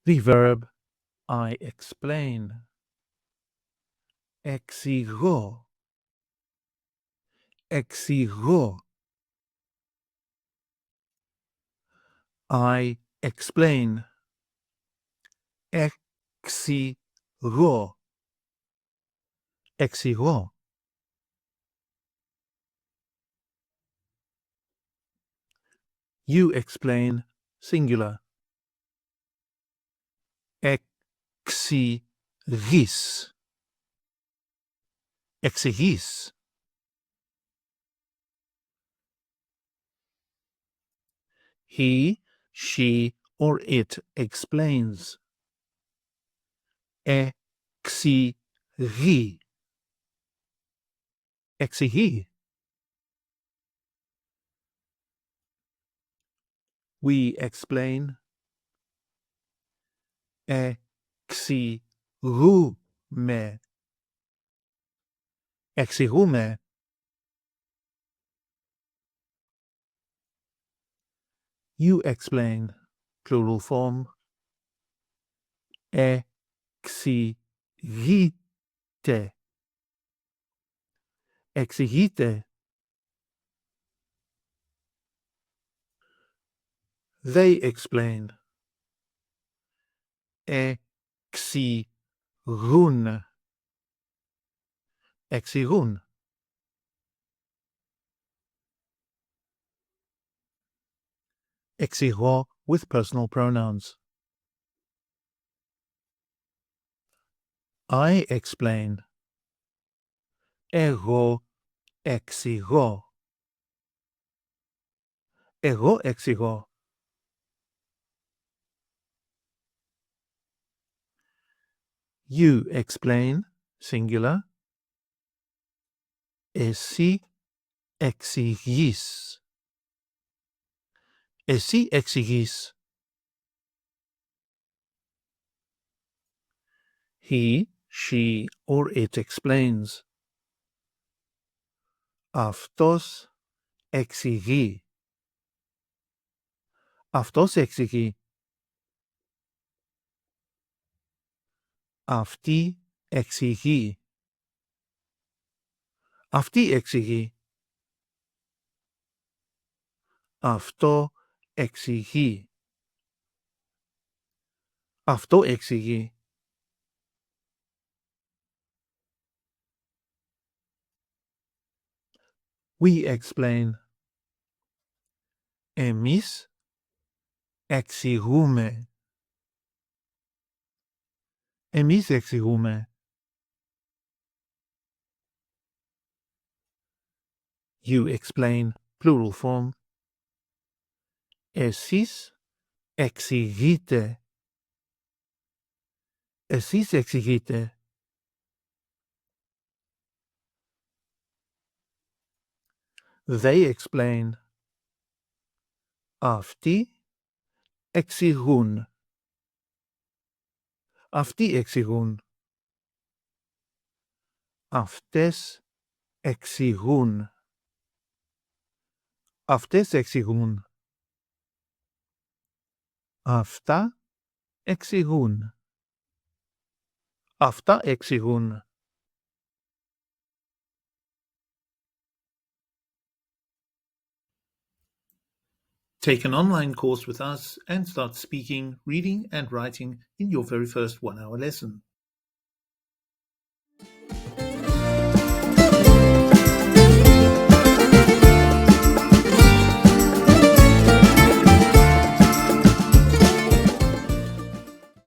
The verb I explain. Εξηγώ. Εξηγώ. I explain. Εξηγώ. Εξηγώ. You explain, singular. Εξηγείς. Εξηγείς. He, she, or it explains. Εξηγεί. Εξηγεί. We explain. Εξηγούμε. Εξηγούμε. You explain, plural form. Εξηγείτε. Εξηγείτε. They explain. Εξηγούν. Εξηγούν. Εξηγώ with personal pronouns. I explain. Εγώ εξηγώ. Εγώ εξηγώ. You explain, singular. Εσύ εξηγείς. Εσύ εξηγείς. He, she, or it explains. Αυτός εξηγεί. Αυτός εξηγεί. Αυτή εξηγεί. Αυτή εξηγεί. Αυτό εξηγεί. Αυτό εξηγεί. We explain. Εμείς εξηγούμε. Εμείς εξηγούμε. You explain, plural form. Εσείς εξηγείτε. Εσείς εξηγείτε. They explain. Αυτοί εξηγούν. Αυτοί εξηγούν. Αυτές εξηγούν. Αυτές εξηγούν. Αυτά εξηγούν. Αυτά εξηγούν. Take an online course with us and start speaking, reading and writing in your very first 1-hour lesson.